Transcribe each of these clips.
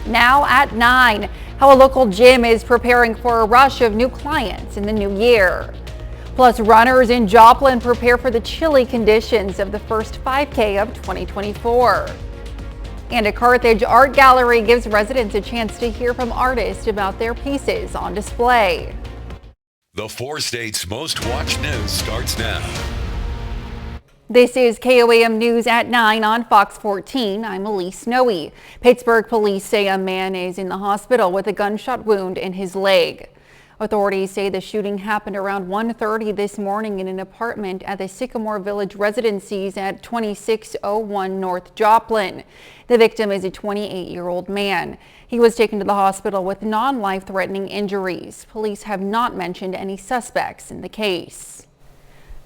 Now at 9, how a local gym is preparing for a rush of new clients in the new year. Plus, runners in Joplin prepare for the chilly conditions of the first 5K of 2024. And a Carthage art gallery gives residents a chance to hear from artists about their pieces on display. The 4 states' most watched news starts now. This is KOAM News at 9 on Fox 14. I'm Elise Snowy. Pittsburgh police say a man is in the hospital with a gunshot wound in his leg. Authorities say the shooting happened around 1:30 this morning in an apartment at the Sycamore Village Residencies at 2601 North Joplin. The victim is a 28-year-old man. He was taken to the hospital with non-life-threatening injuries. Police have not mentioned any suspects in the case.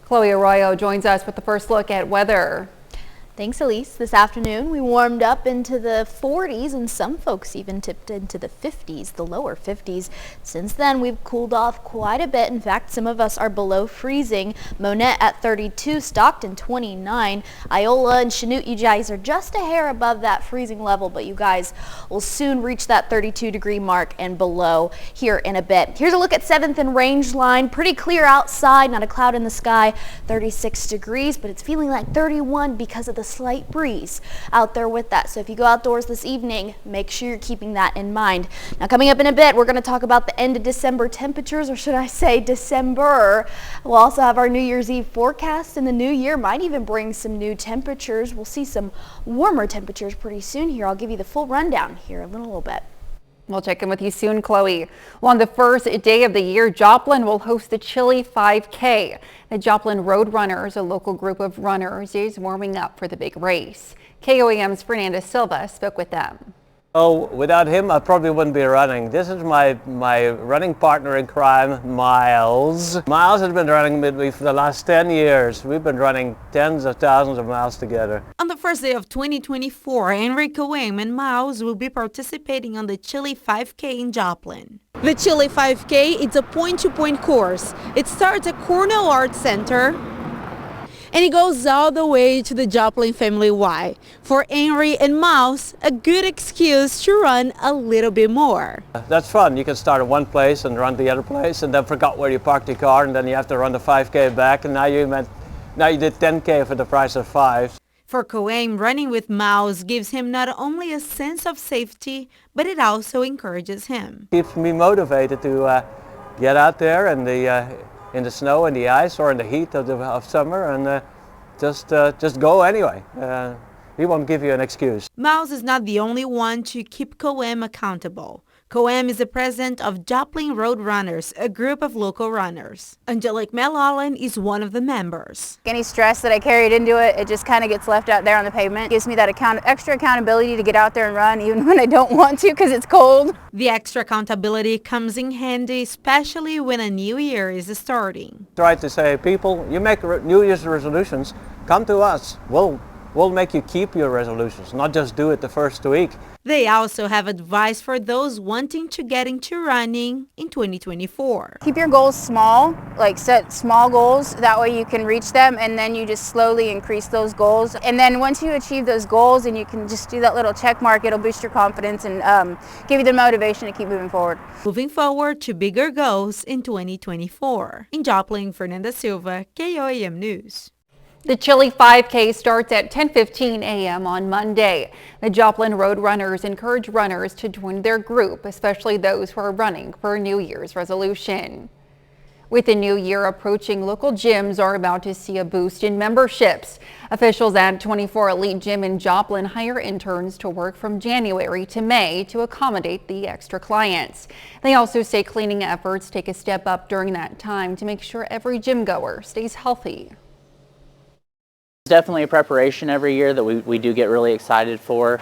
Chloe Arroyo joins us with the first look at weather. Thanks, Elise. This afternoon we warmed up into the 40s and some folks even tipped into the 50s, the lower 50s. Since then we've cooled off quite a bit. In fact, some of us are below freezing. Monette at 32, Stockton 29, Iola and Chanute, you guys are just a hair above that freezing level, but you guys will soon reach that 32-degree mark and below here in a bit. Here's a look at 7th and Rangeline. Pretty clear outside, not a cloud in the sky, 36 degrees, but it's feeling like 31 because of the slight breeze out there with that. So if you go outdoors this evening, make sure you're keeping that in mind. Now, coming up in a bit, we're going to talk about the end of December temperatures, or should I say December. We'll also have our New Year's Eve forecast, and the new year might even bring some new temperatures. We'll see some warmer temperatures pretty soon here. I'll give you the full rundown here in a little bit. We'll check in with you soon, Chloe. Well, on the first day of the year, Joplin will host the Chilly 5K. The Joplin Road Runners, a local group of runners, is warming up for the big race. KOAM's Fernanda Silva spoke with them. Oh, without him, I probably wouldn't be running. This is my running partner in crime, Miles. Miles has been running with me for the last 10 years. We've been running tens of thousands of miles together. On the first day of 2024, KOAM and Miles will be participating on the Chilly 5K in Joplin. The Chilly 5K is a point-to-point course. It starts at Cornell Arts Center and it goes all the way to the Joplin Family Y. For Henry and Miles, a good excuse to run a little bit more. That's fun. You can start at one place and run the other place and then forgot where you parked your car, and then you have to run the 5K back, and now you did 10K for the price of 5. For KOAM, running with Miles gives him not only a sense of safety, but it also encourages him. Keeps me motivated to get out there and in the snow and the ice or in the heat of summer, and just go anyway. He won't give you an excuse. Miles is not the only one to keep KOAM accountable. KOAM is the president of Joplin Road Runners, a group of local runners. Angelique Mellalen is one of the members. Any stress that I carried into it, it just kind of gets left out there on the pavement. It gives me that extra accountability to get out there and run even when I don't want to because it's cold. The extra accountability comes in handy, especially when a new year is starting. Try to say, people, you make New Year's resolutions, come to us. We'll make you keep your resolutions, not just do it the first week. They also have advice for those wanting to get into running in 2024. Keep your goals small, like set small goals. That way you can reach them, and then you just slowly increase those goals. And then once you achieve those goals and you can just do that little check mark, it'll boost your confidence and give you the motivation to keep moving forward. Moving forward to bigger goals in 2024. In Joplin, Fernanda Silva, KOAM News. The Chilly 5K starts at 10:15 a.m. on Monday. The Joplin Road Runners encourage runners to join their group, especially those who are running for a New Year's resolution. With the new year approaching, local gyms are about to see a boost in memberships. Officials at 24 Elite Gym in Joplin hire interns to work from January to May to accommodate the extra clients. They also say cleaning efforts take a step up during that time to make sure every gym goer stays healthy. Definitely a preparation every year that we do get really excited for.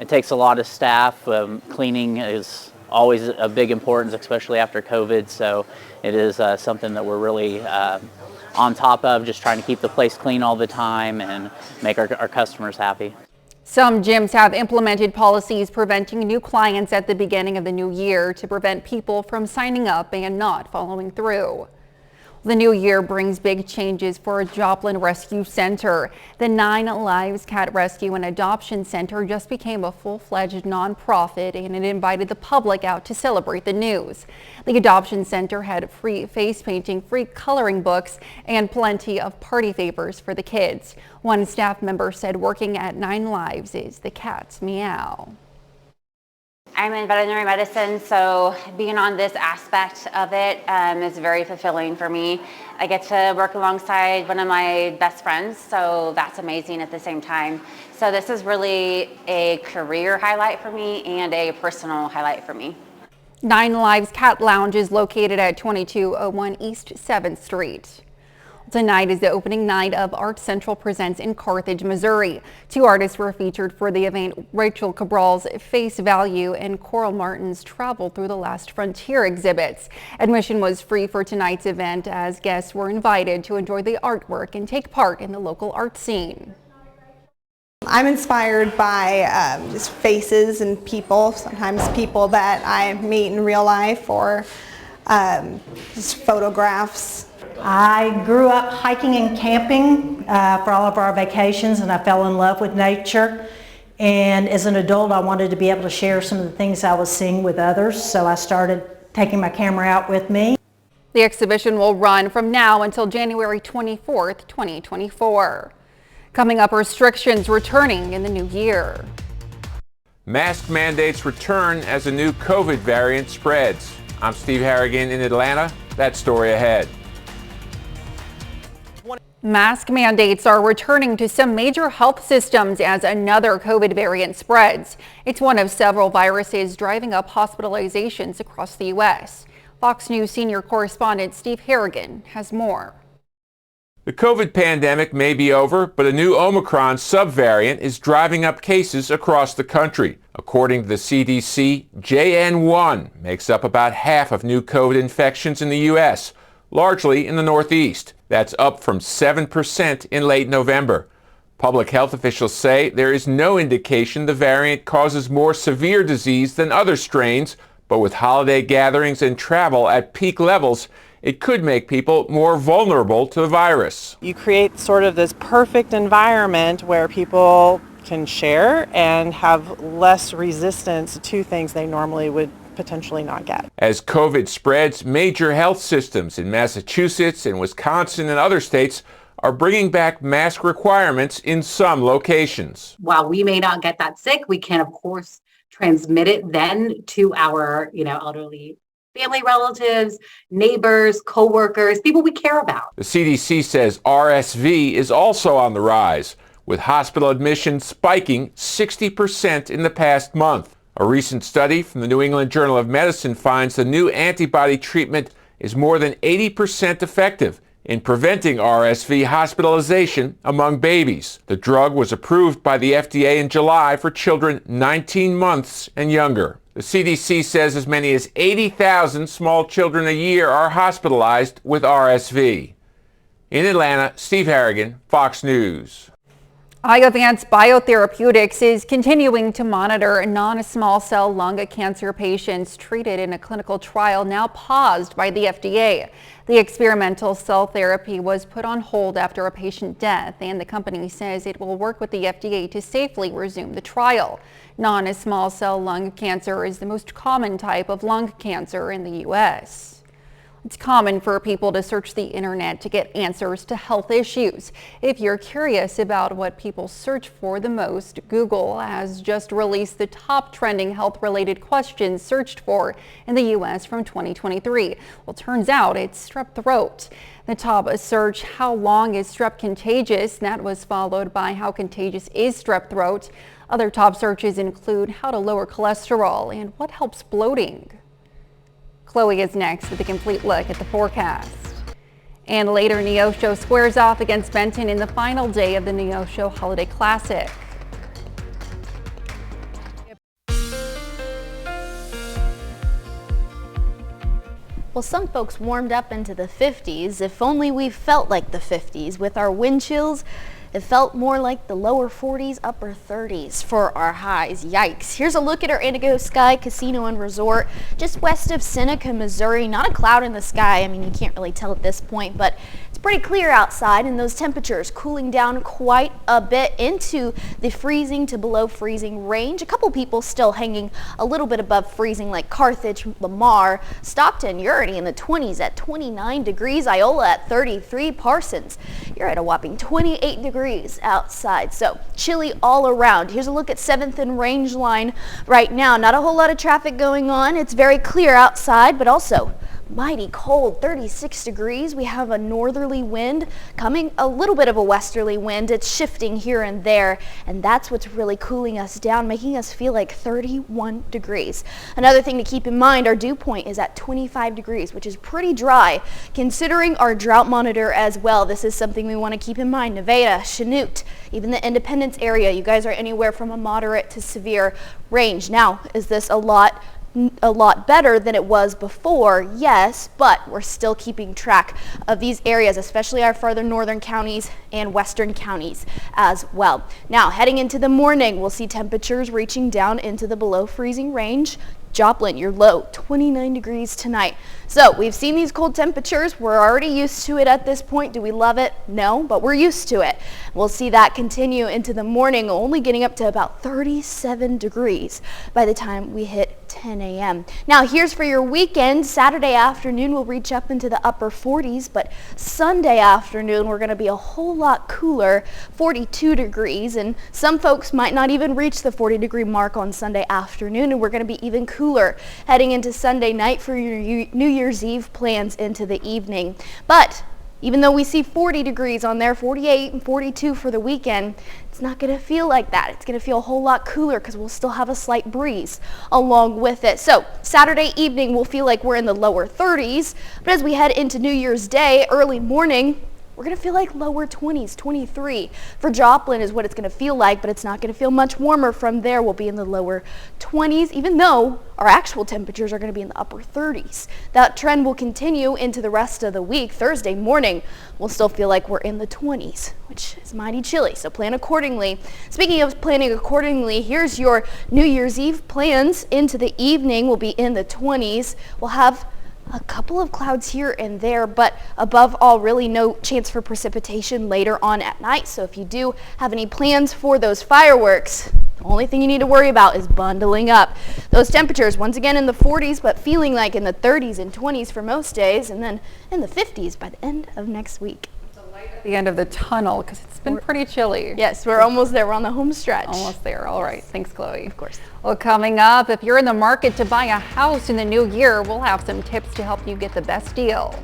It takes a lot of staff. Cleaning is always a big importance, especially after COVID, so it is something that we're really on top of, just trying to keep the place clean all the time and make our customers happy. Some gyms have implemented policies preventing new clients at the beginning of the new year to prevent people from signing up and not following through. The new year brings big changes for Joplin Rescue Center. The 9 Lives Cat Rescue and Adoption Center just became a full-fledged nonprofit, and it invited the public out to celebrate the news. The Adoption Center had free face painting, free coloring books, and plenty of party favors for the kids. One staff member said working at 9 Lives is the cat's meow. I'm in veterinary medicine, so being on this aspect of it is very fulfilling for me. I get to work alongside one of my best friends, so that's amazing at the same time. So this is really a career highlight for me and a personal highlight for me. 9 Lives Cat Lounge is located at 2201 East 7th Street. Tonight is the opening night of Art Central Presents in Carthage, Missouri. 2 artists were featured for the event: Rachel Cabral's Face Value and Coral Martin's Travel Through the Last Frontier exhibits. Admission was free for tonight's event, as guests were invited to enjoy the artwork and take part in the local art scene. I'm inspired by just faces and people, sometimes people that I meet in real life, or just photographs. I grew up hiking and camping for all of our vacations, and I fell in love with nature. And as an adult, I wanted to be able to share some of the things I was seeing with others, so I started taking my camera out with me. The exhibition will run from now until January 24th, 2024. Coming up, restrictions returning in the new year. Mask mandates return as a new COVID variant spreads. I'm Steve Harrigan in Atlanta. That story ahead. Mask mandates are returning to some major health systems as another COVID variant spreads. It's one of several viruses driving up hospitalizations across the U.S. Fox News senior correspondent Steve Harrigan has more. The COVID pandemic may be over, but a new Omicron subvariant is driving up cases across the country. According to the CDC, JN1 makes up about half of new COVID infections in the U.S., largely in the Northeast. That's up from 7% in late November. Public health officials say there is no indication the variant causes more severe disease than other strains, but with holiday gatherings and travel at peak levels, it could make people more vulnerable to the virus. You create sort of this perfect environment where people can share and have less resistance to things they normally would potentially not get. As COVID spreads, major health systems in Massachusetts and Wisconsin and other states are bringing back mask requirements in some locations. While we may not get that sick, we can of course transmit it then to our, elderly family relatives, neighbors, co-workers, people we care about. The CDC says RSV is also on the rise, with hospital admissions spiking 60% in the past month. A recent study from the New England Journal of Medicine finds the new antibody treatment is more than 80% effective in preventing RSV hospitalization among babies. The drug was approved by the FDA in July for children 19 months and younger. The CDC says as many as 80,000 small children a year are hospitalized with RSV. In Atlanta, Steve Harrigan, Fox News. Iovance Biotherapeutics is continuing to monitor non-small cell lung cancer patients treated in a clinical trial now paused by the FDA. The experimental cell therapy was put on hold after a patient death, and the company says it will work with the FDA to safely resume the trial. Non-small cell lung cancer is the most common type of lung cancer in the U.S. It's common for people to search the internet to get answers to health issues. If you're curious about what people search for the most, Google has just released the top trending health-related questions searched for in the U.S. from 2023. Well, turns out it's strep throat. The top search, how long is strep contagious? That was followed by how contagious is strep throat. Other top searches include how to lower cholesterol and what helps bloating. Chloe is next with a complete look at the forecast. And later, Neosho squares off against Benton in the final day of the Neosho Holiday Classic. Well, some folks warmed up into the 50s. If only we felt like the 50s with our wind chills. It felt more like the lower 40s, upper 30s for our highs. Yikes. Here's a look at our Indigo Sky Casino and Resort just west of Seneca, Missouri. Not a cloud in the sky. I mean, you can't really tell at this point, but it's pretty clear outside, and those temperatures cooling down quite a bit into the freezing to below freezing range. A couple people still hanging a little bit above freezing, like Carthage, Lamar, Stockton. You're already in the 20s at 29 degrees. Iola at 33. Parsons, you're at a whopping 28 degrees outside. So chilly all around. Here's a look at 7th and Range Line right now. Not a whole lot of traffic going on. It's very clear outside, but also mighty cold, 36 degrees. We have a northerly wind coming, a little bit of a westerly wind. It's shifting here and there, and that's what's really cooling us down, making us feel like 31 degrees. Another thing to keep in mind, our dew point is at 25 degrees, which is pretty dry considering our drought monitor as well. This is something we want to keep in mind. Nevada, Chanute, even the Independence area, you guys are anywhere from a moderate to severe range. Now, is this a lot better than it was before? Yes, but we're still keeping track of these areas, especially our farther northern counties and western counties as well. Now, heading into the morning, we'll see temperatures reaching down into the below freezing range. Joplin, your low, 29 degrees tonight. So we've seen these cold temperatures. We're already used to it at this point. Do we love it? No, but we're used to it. We'll see that continue into the morning, only getting up to about 37 degrees by the time we hit 10 a.m. Now here's for your weekend. Saturday afternoon will reach up into the upper 40s, but Sunday afternoon we're going to be a whole lot cooler, 42 degrees, and some folks might not even reach the 40 degree mark on Sunday afternoon, and we're going to be even cooler heading into Sunday night for your New Year's Eve plans into the evening. But even though we see 40 degrees on there, 48 and 42 for the weekend, it's not going to feel like that. It's going to feel a whole lot cooler because we'll still have a slight breeze along with it. So Saturday evening we'll feel like we're in the lower 30s, but as we head into New Year's Day, early morning, we're going to feel like lower 20s, 23. For Joplin is what it's going to feel like, but it's not going to feel much warmer from there. We'll be in the lower 20s, even though our actual temperatures are going to be in the upper 30s. That trend will continue into the rest of the week. Thursday morning, we'll still feel like we're in the 20s, which is mighty chilly, so plan accordingly. Speaking of planning accordingly, here's your New Year's Eve plans. Into the evening, we'll be in the 20s. We'll have a couple of clouds here and there, but above all, really no chance for precipitation later on at night. So if you do have any plans for those fireworks, the only thing you need to worry about is bundling up. Those temperatures, once again in the 40s, but feeling like in the 30s and 20s for most days, and then in the 50s by the end of next week. The end of the tunnel because it's been pretty chilly. Yes, we're almost there. We're on the home stretch. Almost there. All right. Thanks, Chloe. Of course. Well, coming up, if you're in the market to buy a house in the new year, we'll have some tips to help you get the best deal.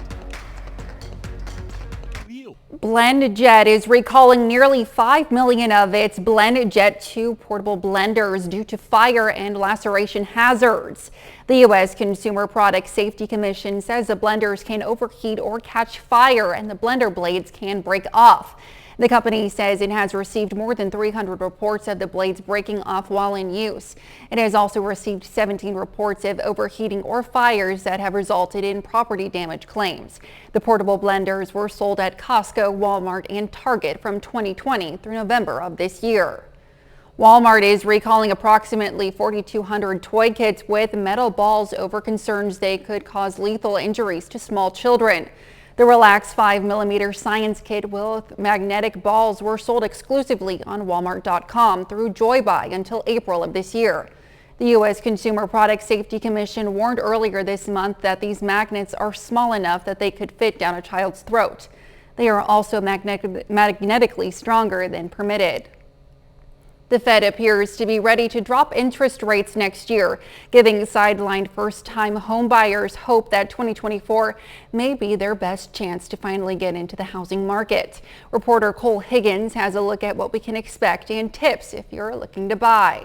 BlendJet is recalling nearly 5 million of its BlendJet 2 portable blenders due to fire and laceration hazards. The U.S. Consumer Product Safety Commission says the blenders can overheat or catch fire and the blender blades can break off. The company says it has received more than 300 reports of the blades breaking off while in use. It has also received 17 reports of overheating or fires that have resulted in property damage claims. The portable blenders were sold at Costco, Walmart, and Target from 2020 through November of this year. Walmart is recalling approximately 4,200 toy kits with metal balls over concerns they could cause lethal injuries to small children. The Relax 5mm science kit with magnetic balls were sold exclusively on Walmart.com through Joybuy until April of this year. The U.S. Consumer Product Safety Commission warned earlier this month that these magnets are small enough that they could fit down a child's throat. They are also magnetically stronger than permitted. The Fed appears to be ready to drop interest rates next year, giving sidelined first-time homebuyers hope that 2024 may be their best chance to finally get into the housing market. Reporter Cole Higgins has a look at what we can expect and tips if you're looking to buy.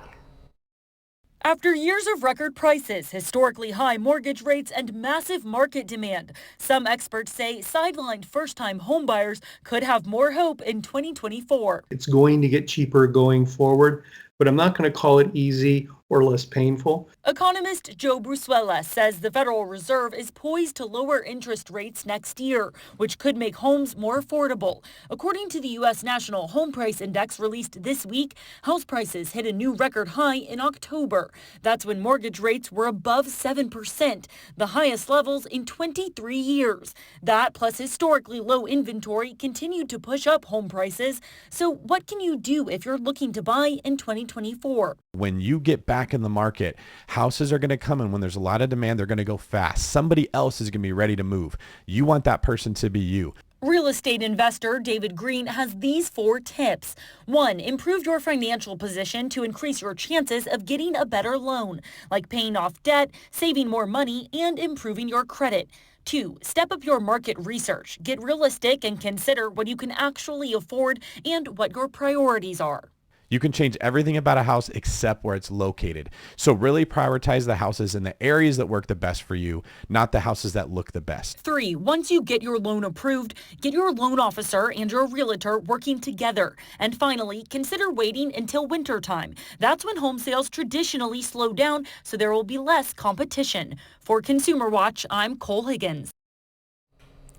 After years of record prices, historically high mortgage rates, and massive market demand, some experts say sidelined first-time homebuyers could have more hope in 2024. It's going to get cheaper going forward, but I'm not going to call it easy or less painful. Economist Joe Brusuela says the Federal Reserve is poised to lower interest rates next year, which could make homes more affordable. According to the U.S. National Home Price Index released this week, house prices hit a new record high in October. That's when mortgage rates were above 7%, the highest levels in 23 years. That plus historically low inventory continued to push up home prices. So what can you do if you're looking to buy in 2024? When you get back in the market, houses are going to come in. When there's a lot of demand, they're going to go fast. Somebody else is going to be ready to move. You want that person to be you. Real estate investor David Green has these 4 tips. 1, improve your financial position to increase your chances of getting a better loan, like paying off debt, saving more money, and improving your credit. 2, step up your market research. Get realistic and consider what you can actually afford and what your priorities are. You can change everything about a house except where it's located. So really prioritize the houses in the areas that work the best for you, not the houses that look the best. 3, once you get your loan approved, get your loan officer and your realtor working together. And finally, consider waiting until winter time. That's when home sales traditionally slow down, so there will be less competition. For Consumer Watch, I'm Cole Higgins.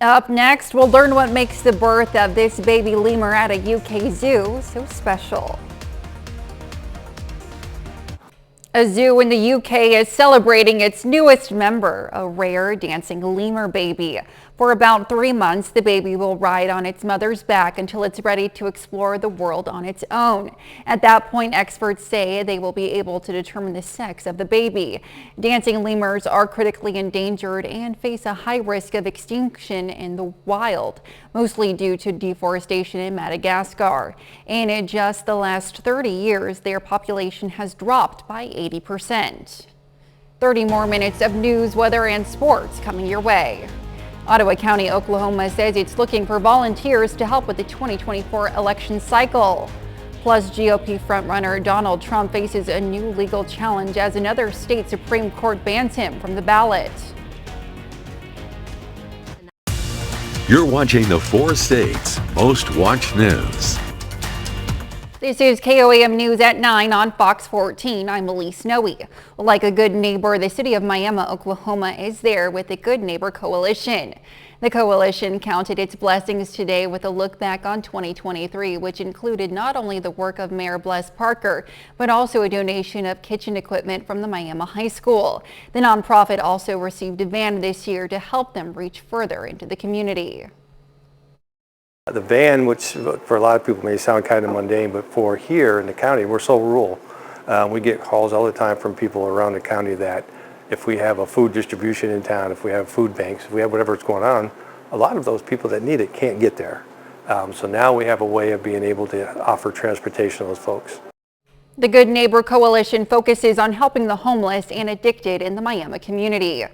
Up next, we'll learn what makes the birth of this baby lemur at a UK zoo so special. A zoo in the UK is celebrating its newest member, a rare dancing lemur baby. For about 3 months, the baby will ride on its mother's back until it's ready to explore the world on its own. At that point, experts say they will be able to determine the sex of the baby. Dancing lemurs are critically endangered and face a high risk of extinction in the wild, mostly due to deforestation in Madagascar. And in just the last 30 years, their population has dropped by 80%. 30 more minutes of news, weather, and sports coming your way. Ottawa County, Oklahoma says it's looking for volunteers to help with the 2024 election cycle. Plus, GOP frontrunner Donald Trump faces a new legal challenge as another state Supreme Court bans him from the ballot. You're watching the 4 states' most watched news. This is KOAM News at 9 on Fox 14. I'm Elise Noe. Like a good neighbor, the city of Miami, Oklahoma is there with the Good Neighbor Coalition. The coalition counted its blessings today with a look back on 2023, which included not only the work of Mayor Bless Parker, but also a donation of kitchen equipment from the Miami High School. The nonprofit also received a van this year to help them reach further into the community. The van, which for a lot of people may sound kind of mundane, but for here in the county, we're so rural. We get calls all the time from people around the county that if we have a food distribution in town, if we have food banks, if we have whatever's going on, a lot of those people that need it can't get there. So now we have a way of being able to offer transportation to those folks. The Good Neighbor Coalition focuses on helping the homeless and addicted in the Miami community.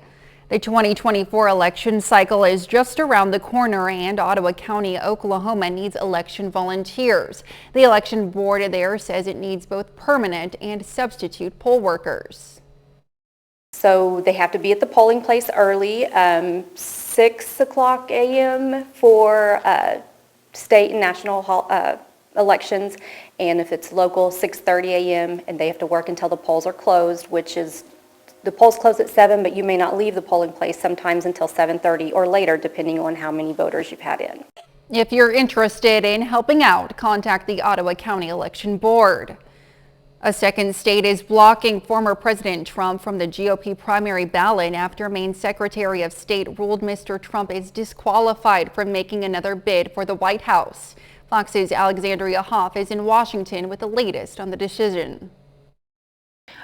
The 2024 election cycle is just around the corner, and Ottawa County, Oklahoma needs election volunteers. The election board there says it needs both permanent and substitute poll workers. So they have to be at the polling place early, 6 o'clock a.m. for state and national elections, and if it's local, 6:30 a.m. and they have to work until the polls are closed, which is the polls close at 7, but you may not leave the polling place sometimes until 7:30 or later, depending on how many voters you've had in. If you're interested in helping out, contact the Ottawa County Election Board. A second state is blocking former President Trump from the GOP primary ballot after Maine Secretary of State ruled Mr. Trump is disqualified from making another bid for the White House. Fox's Alexandria Hoff is in Washington with the latest on the decision.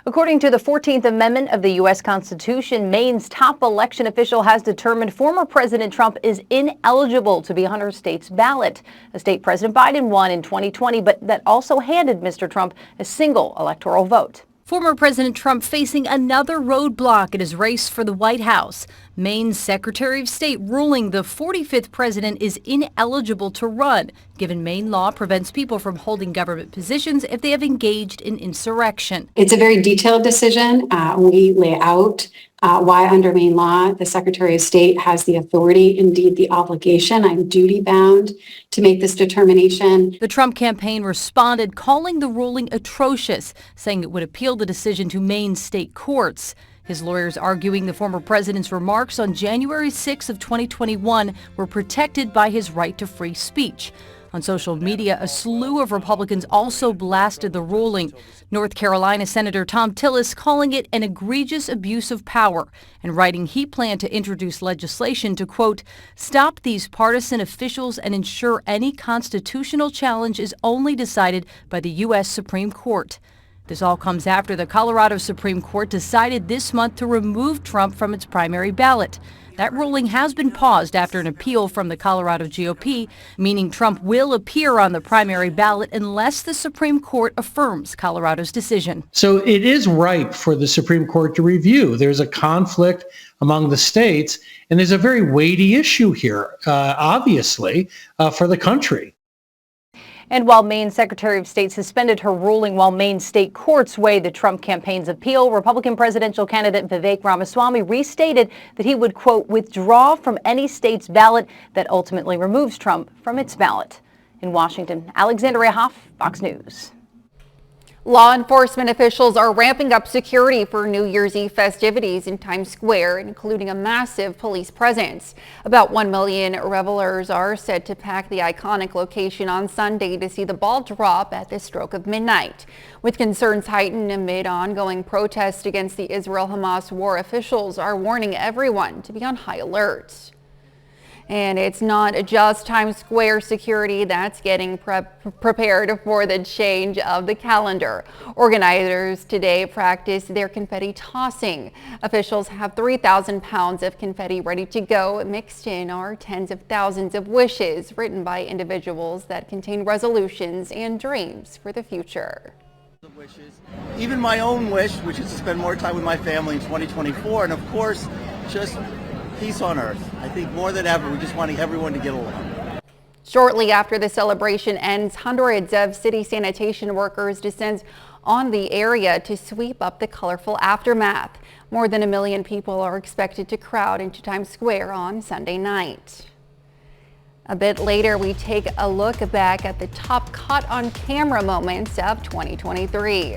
According to the 14th Amendment of the U.S. Constitution, Maine's top election official has determined former President Trump is ineligible to be on her state's ballot. The state President Biden won in 2020, but that also handed Mr. Trump a single electoral vote. Former President Trump facing another roadblock in his race for the White House. Maine's Secretary of State ruling the 45th president is ineligible to run, given Maine law prevents people from holding government positions if they have engaged in insurrection. It's a very detailed decision. We lay out why under Maine law, the Secretary of State has the authority, indeed the obligation, I'm duty bound to make this determination. The Trump campaign responded, calling the ruling atrocious, saying it would appeal the decision to Maine state courts. His lawyers arguing the former president's remarks on January 6 of 2021 were protected by his right to free speech. On social media, a slew of Republicans also blasted the ruling. North Carolina Senator Tom Tillis calling it an egregious abuse of power and writing he planned to introduce legislation to, quote, stop these partisan officials and ensure any constitutional challenge is only decided by the U.S. Supreme Court. This all comes after the Colorado Supreme Court decided this month to remove Trump from its primary ballot. That ruling has been paused after an appeal from the Colorado GOP, meaning Trump will appear on the primary ballot unless the Supreme Court affirms Colorado's decision. So it is ripe for the Supreme Court to review. There's a conflict among the states, and there's a very weighty issue here, obviously, for the country. And while Maine Secretary of State suspended her ruling while Maine state courts weighed the Trump campaign's appeal, Republican presidential candidate Vivek Ramaswamy restated that he would, quote, withdraw from any state's ballot that ultimately removes Trump from its ballot. In Washington, Alexandria Hoff, Fox News. Law enforcement officials are ramping up security for New Year's Eve festivities in Times Square, including a massive police presence. About 1 million revelers are said to pack the iconic location on Sunday to see the ball drop at the stroke of midnight. With concerns heightened amid ongoing protests against the Israel-Hamas war, officials are warning everyone to be on high alert. And it's not just Times Square security that's getting prepared for the change of the calendar. Organizers today practiced their confetti tossing. Officials have 3,000 pounds of confetti ready to go. Mixed in are tens of thousands of wishes written by individuals that contain resolutions and dreams for the future. Even my own wish, which is to spend more time with my family in 2024, and of course, just peace on earth. I think more than ever, we just want everyone to get along. Shortly after the celebration ends, hundreds of city sanitation workers descend on the area to sweep up the colorful aftermath. More than 1 million people are expected to crowd into Times Square on Sunday night. A bit later, we take a look back at the top caught on camera moments of 2023.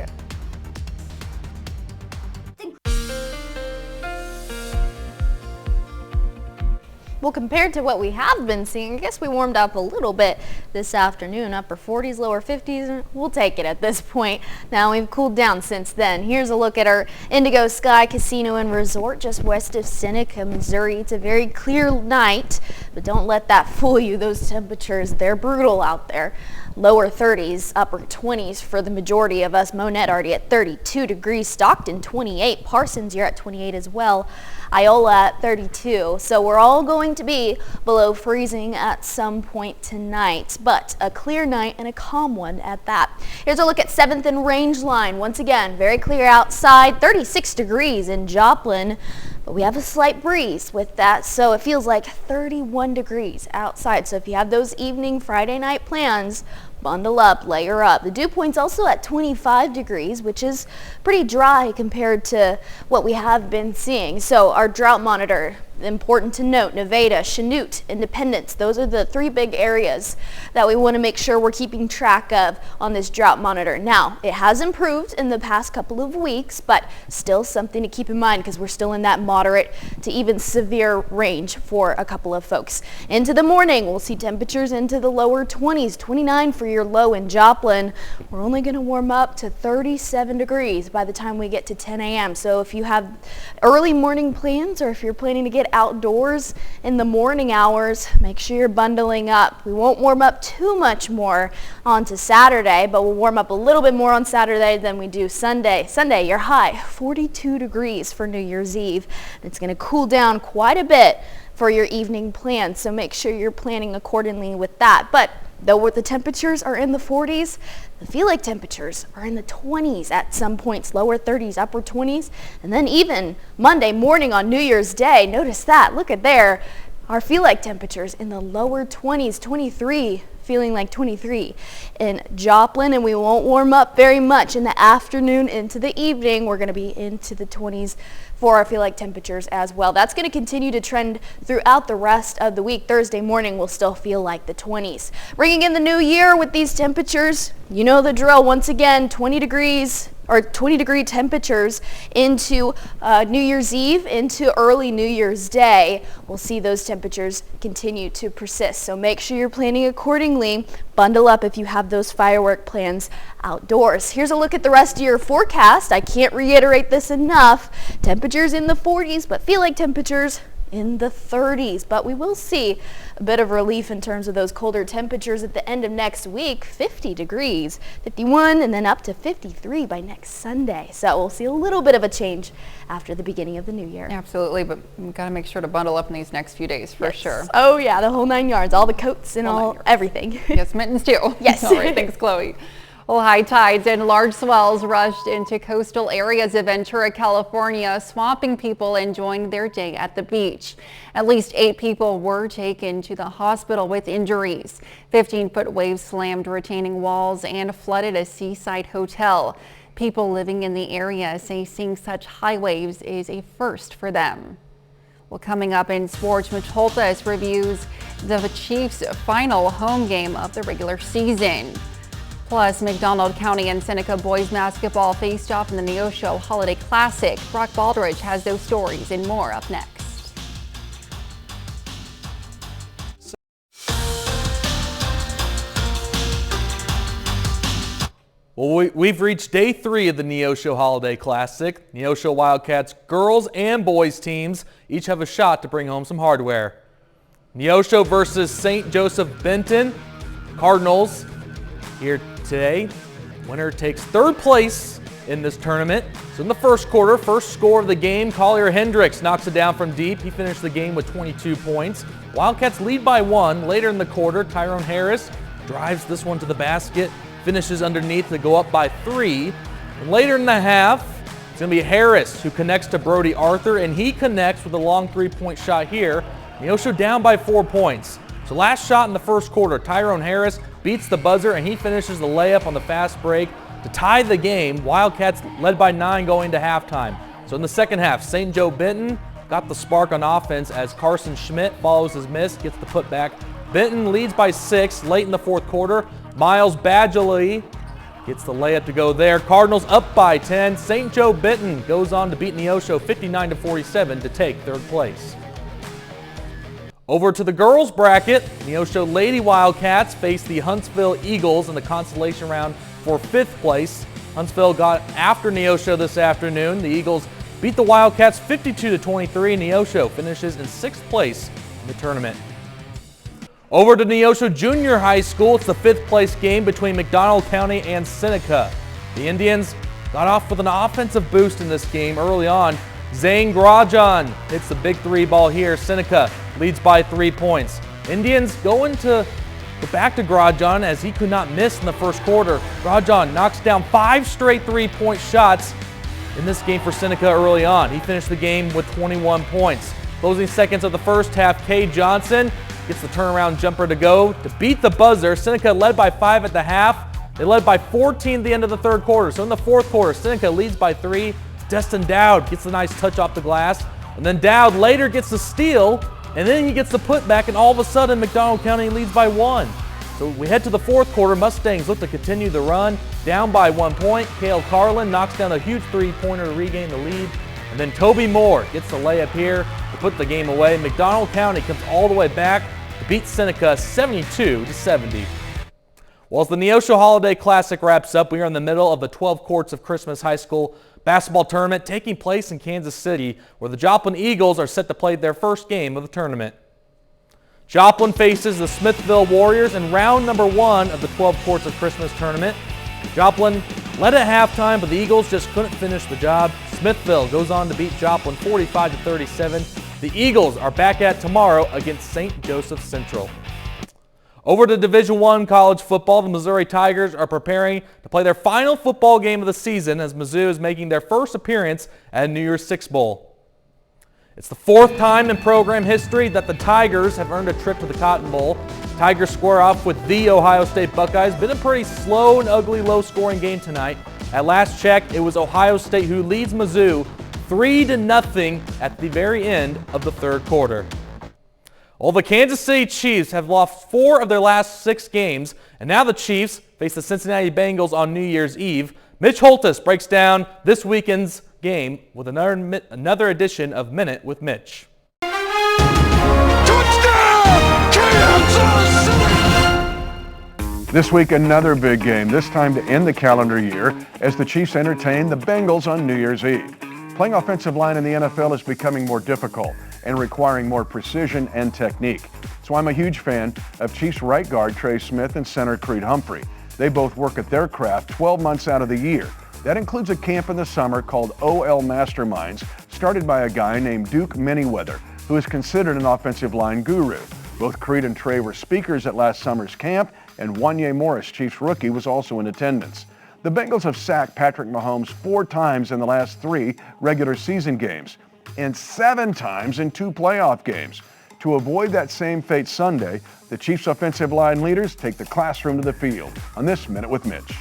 Well, compared to what we have been seeing, I guess we warmed up a little bit this afternoon. Upper 40s, lower 50s, we'll take it at this point. Now we've cooled down since then. Here's a look at our Indigo Sky Casino and Resort just west of Seneca, Missouri. It's a very clear night, but don't let that fool you. Those temperatures, they're brutal out there. Lower 30s, upper 20s for the majority of us. Monette already at 32 degrees, Stockton 28, Parsons you're at 28 as well. Iola at 32. So we're all going to be below freezing at some point tonight, but a clear night and a calm one at that. Here's a look at 7th and Rangeline. Once again, very clear outside, 36 degrees in Joplin, but we have a slight breeze with that, so it feels like 31 degrees outside. So if you have those evening Friday night plans, bundle up, layer up. The dew point's also at 25 degrees, which is pretty dry compared to what we have been seeing. So our drought monitor, important to note, Nevada, Chanute, Independence, those are the 3 big areas that we want to make sure we're keeping track of on this drought monitor. Now, it has improved in the past couple of weeks, but still something to keep in mind because we're still in that moderate to even severe range for a couple of folks. Into the morning, we'll see temperatures into the lower 20s, 29 for your low in Joplin. We're only going to warm up to 37 degrees by the time we get to 10 a.m. So if you have early morning plans or if you're planning to get outdoors in the morning hours, make sure you're bundling up. We won't warm up too much more onto Saturday, but we'll warm up a little bit more on Saturday than we do Sunday. Sunday, your high, 42 degrees for New Year's Eve. It's going to cool down quite a bit for your evening plans, so make sure you're planning accordingly with that. But though the temperatures are in the 40s, the feel-like temperatures are in the 20s at some points, lower 30s, upper 20s, and then even Monday morning on New Year's Day, notice that, look at there, our feel-like temperatures in the lower 20s, 23, feeling like 23 in Joplin, and we won't warm up very much in the afternoon into the evening. We're going to be into the 20s for our feel like temperatures as well. That's going to continue to trend throughout the rest of the week. Thursday morning will still feel like the 20s. Bringing in the new year with these temperatures, you know the drill. Once again, 20 degree temperatures into New Year's Eve, into early New Year's Day. We'll see those temperatures continue to persist. So make sure you're planning accordingly. Bundle up if you have those firework plans outdoors. Here's a look at the rest of your forecast. I can't reiterate this enough. Temperatures in the 40s, but feel like temperatures in the 30s, but we will see a bit of relief in terms of those colder temperatures at the end of next week. 50 degrees, 51, and then up to 53 by next Sunday. So we'll see a little bit of a change after the beginning of the new year. Absolutely, but we've got to make sure to bundle up in these next few days for sure. Oh yeah, the whole 9 yards, all the coats and everything. Yes, mittens too. Yes. All right, thanks, Chloe. Well, high tides and large swells rushed into coastal areas of Ventura, California, swamping people enjoying their day at the beach. At least 8 people were taken to the hospital with injuries. 15-foot waves slammed retaining walls and flooded a seaside hotel. People living in the area say seeing such high waves is a first for them. Well, coming up in sports, Mitch Holthus reviews the Chiefs' final home game of the regular season. Plus, McDonald County and Seneca boys basketball faced off in the Neosho Holiday Classic. Brock Baldridge has those stories and more up next. Well, we've reached day 3 of the Neosho Holiday Classic. Neosho Wildcats girls and boys teams each have a shot to bring home some hardware. Neosho versus St. Joseph Benton. Cardinals here today. Winner takes 3rd place in this tournament. So in the first quarter, first score of the game, Collier Hendricks knocks it down from deep. He finished the game with 22 points. Wildcats lead by 1. Later in the quarter, Tyrone Harris drives this one to the basket, finishes underneath to go up by 3. And later in the half, it's going to be Harris who connects to Brody Arthur, and he connects with a long 3-point shot here. Neosho down by 4 points. So last shot in the first quarter, Tyrone Harris beats the buzzer, and he finishes the layup on the fast break to tie the game. Wildcats led by 9 going into halftime. So in the second half, St. Joe Benton got the spark on offense as Carson Schmidt follows his miss, gets the putback. Benton leads by 6 late in the fourth quarter. Miles Badgley gets the layup to go there. Cardinals up by 10. St. Joe Benton goes on to beat Neosho 59-47 to take 3rd place. Over to the girls bracket, Neosho Lady Wildcats face the Huntsville Eagles in the consolation round for 5th place. Huntsville got after Neosho this afternoon. The Eagles beat the Wildcats 52-23. Neosho finishes in 6th place in the tournament. Over to Neosho Junior High School, it's the 5th place game between McDonald County and Seneca. The Indians got off with an offensive boost in this game early on. Zane Grajan hits the big 3 ball here. Seneca leads by 3 points. Indians go back to Grajan as he could not miss in the first quarter. Grajan knocks down 5 straight 3-point shots in this game for Seneca early on. He finished the game with 21 points. Closing seconds of the first half, Kay Johnson gets the turnaround jumper to go to beat the buzzer. Seneca led by 5 at the half. They led by 14 at the end of the third quarter. So in the fourth quarter, Seneca leads by 3. Destin Dowd gets a nice touch off the glass. And then Dowd later gets the steal. And then he gets the putback, and all of a sudden McDonald County leads by 1. So we head to the fourth quarter. Mustangs look to continue the run. Down by 1 point. Cale Carlin knocks down a huge 3-pointer to regain the lead. And then Toby Moore gets the layup here to put the game away. McDonald County comes all the way back to beat Seneca 72-70. Well, as the Neosho Holiday Classic wraps up, we are in the middle of the 12 Courts of Christmas High School basketball tournament taking place in Kansas City, where the Joplin Eagles are set to play their first game of the tournament. Joplin faces the Smithville Warriors in round number 1 of the 12 Courts of Christmas tournament. Joplin led at halftime, but the Eagles just couldn't finish the job. Smithville goes on to beat Joplin 45-37. The Eagles are back at tomorrow against St. Joseph Central. Over to Division I college football, the Missouri Tigers are preparing to play their final football game of the season as Mizzou is making their first appearance at New Year's Six Bowl. It's the 4th time in program history that the Tigers have earned a trip to the Cotton Bowl. Tigers square off with the Ohio State Buckeyes. Been a pretty slow and ugly, low-scoring game tonight. At last check, it was Ohio State who leads Mizzou 3-0 at the very end of the 3rd quarter. Well, the Kansas City Chiefs have lost 4 of their last 6 games, and now the Chiefs face the Cincinnati Bengals on New Year's Eve. Mitch Holthus breaks down this weekend's game with another edition of Minute with Mitch. This week, another big game, this time to end the calendar year as the Chiefs entertain the Bengals on New Year's Eve. Playing offensive line in the NFL is becoming more difficult and requiring more precision and technique. So I'm a huge fan of Chiefs right guard Trey Smith and center Creed Humphrey. They both work at their craft 12 months out of the year. That includes a camp in the summer called OL Masterminds, started by a guy named Duke Manyweather, who is considered an offensive line guru. Both Creed and Trey were speakers at last summer's camp, and Wanye Morris, Chiefs rookie, was also in attendance. The Bengals have sacked Patrick Mahomes 4 times in the last 3 regular season games, and 7 times in 2 playoff games. To avoid that same fate Sunday, the Chiefs offensive line leaders take the classroom to the field on this Minute with Mitch.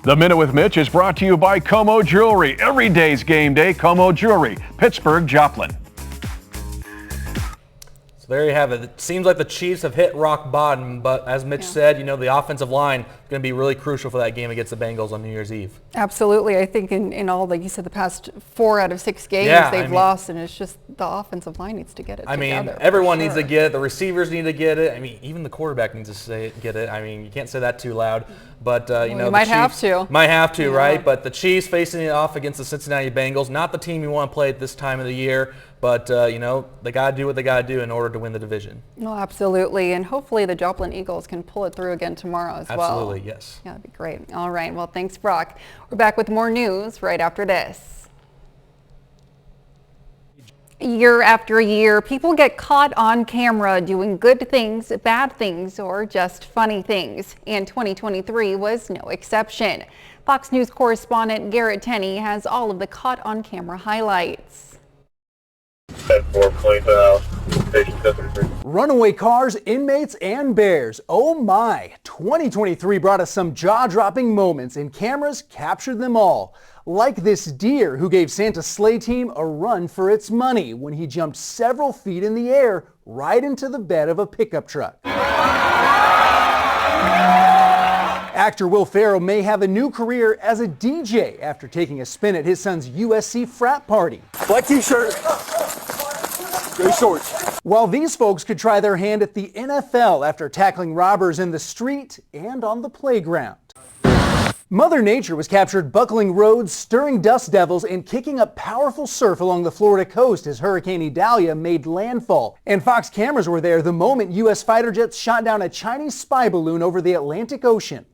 The Minute with Mitch is brought to you by Como Jewelry. Every day's game day, Como Jewelry, Pittsburgh, Joplin. So there you have it. It seems like the Chiefs have hit rock bottom, but as Mitch said, the offensive line is going to be really crucial for that game against the Bengals on New Year's Eve. Absolutely. I think in all, like you said, the past 4 out of 6 games they've lost, and it's just the offensive line needs to get it together. Everyone needs to get it. The receivers need to get it. Even the quarterback needs to get it. You can't say that too loud. But, you might have to. Might have to, right? But the Chiefs facing it off against the Cincinnati Bengals, not the team you want to play at this time of the year. But, they got to do what they got to do in order to win the division. Well, absolutely. And hopefully the Joplin Eagles can pull it through again tomorrow as well. Absolutely, yes. Yeah, that'd be great. All right. Well, thanks, Brock. We're back with more news right after this. Year after year, people get caught on camera doing good things, bad things, or just funny things. And 2023 was no exception. Fox News correspondent Garrett Tenney has all of the caught on camera highlights. Runaway cars, inmates, and bears. Oh my! 2023 brought us some jaw-dropping moments, and cameras captured them all. Like this deer who gave Santa's sleigh team a run for its money when he jumped several feet in the air right into the bed of a pickup truck. Actor Will Ferrell may have a new career as a DJ after taking a spin at his son's USC frat party. Black t-shirt. Gray shorts. While these folks could try their hand at the NFL after tackling robbers in the street and on the playground. Mother Nature was captured buckling roads, stirring dust devils, and kicking up powerful surf along the Florida coast as Hurricane Idalia made landfall. And Fox cameras were there the moment U.S. fighter jets shot down a Chinese spy balloon over the Atlantic Ocean.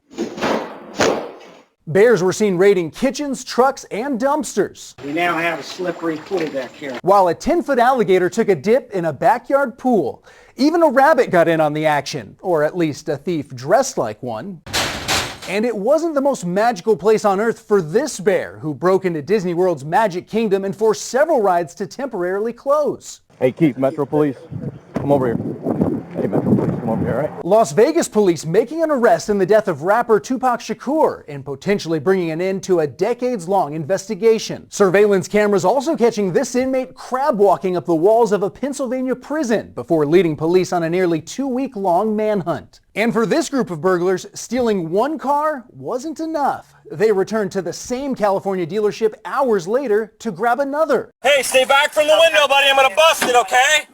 Bears were seen raiding kitchens, trucks, and dumpsters. We now have a slippery pool back here. While a 10-foot alligator took a dip in a backyard pool. Even a rabbit got in on the action, or at least a thief dressed like one. And it wasn't the most magical place on earth for this bear, who broke into Disney World's Magic Kingdom and forced several rides to temporarily close. Hey, Keith, Metro Police, come over here. Hey, Metro Police, come over here, all right? Las Vegas police making an arrest in the death of rapper Tupac Shakur and potentially bringing an end to a decades-long investigation. Surveillance cameras also catching this inmate crab walking up the walls of a Pennsylvania prison before leading police on a nearly 2-week-long manhunt. And for this group of burglars, stealing one car wasn't enough. They returned to the same California dealership hours later to grab another. Hey, stay back from the window, buddy. I'm gonna bust it, okay?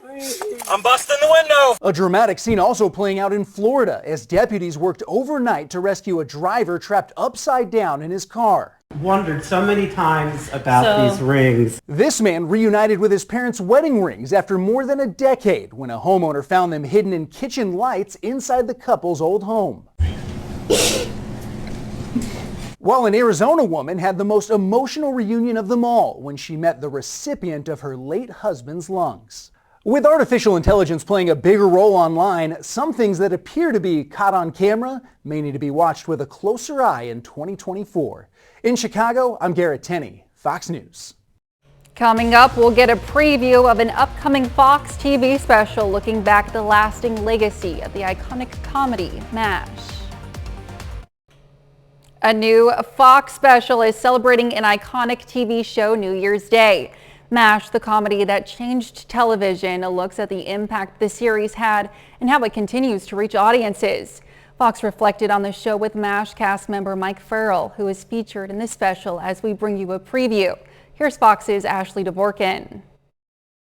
I'm busting the window. A dramatic scene also playing out in Florida as deputies worked overnight to rescue a driver trapped upside down in his car. Wondered so many times about these rings. This man reunited with his parents' wedding rings after more than a decade when a homeowner found them hidden in kitchen lights inside the couple's old home. While an Arizona woman had the most emotional reunion of them all when she met the recipient of her late husband's lungs. With artificial intelligence playing a bigger role online, some things that appear to be caught on camera may need to be watched with a closer eye in 2024. In Chicago, I'm Garrett Tenney, Fox News. Coming up, we'll get a preview of an upcoming Fox TV special looking back at the lasting legacy of the iconic comedy MASH. A new Fox special is celebrating an iconic TV show New Year's Day. MASH, the comedy that changed television, looks at the impact the series had and how it continues to reach audiences. Fox reflected on the show with MASH cast member Mike Farrell, who is featured in this special as we bring you a preview. Here's Fox's Ashley Dvorkin.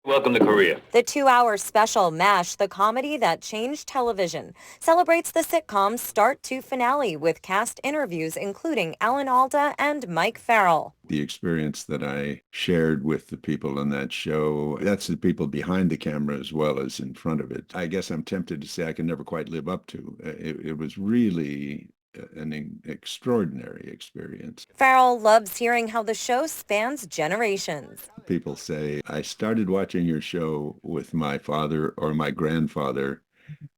Welcome to Korea. The 2-hour special MASH, the comedy that changed television, celebrates the sitcom's start to finale with cast interviews including Alan Alda and Mike Farrell. The experience that I shared with the people on that show, that's the people behind the camera as well as in front of it. I guess I'm tempted to say I can never quite live up to. It was really an extraordinary experience. Farrell loves hearing how the show spans generations. People say, I started watching your show with my father or my grandfather,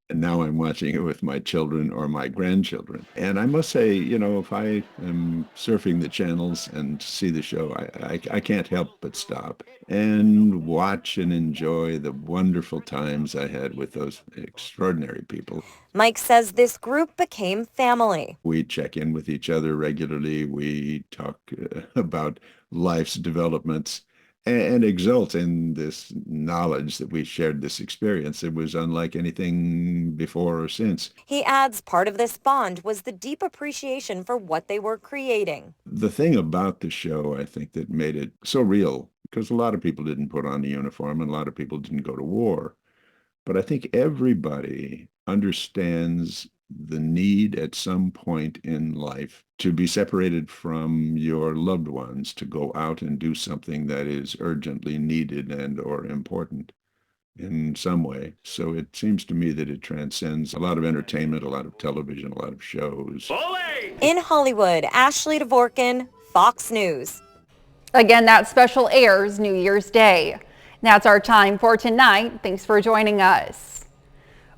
and now I'm watching it with my children or my grandchildren. And I must say, you know, if I am surfing the channels and see the show, I can't help but stop and watch and enjoy the wonderful times I had with those extraordinary people. Mike says this group became family. We check in with each other regularly. We talk about life's developments and exult in this knowledge that we shared this experience. It was unlike anything before or since. He adds part of this bond was the deep appreciation for what they were creating. The thing about the show, I think, that made it so real, because a lot of people didn't put on a uniform and a lot of people didn't go to war. But I think everybody understands the need at some point in life to be separated from your loved ones, to go out and do something that is urgently needed and or important in some way. So it seems to me that it transcends a lot of entertainment, a lot of television, a lot of shows. In Hollywood, Ashley Dvorkin, Fox News. Again, that special airs New Year's Day. That's our time for tonight. Thanks for joining us.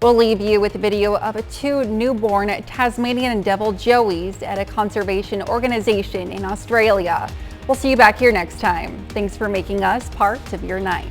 We'll leave you with a video of 2 newborn Tasmanian devil joeys at a conservation organization in Australia. We'll see you back here next time. Thanks for making us part of your night.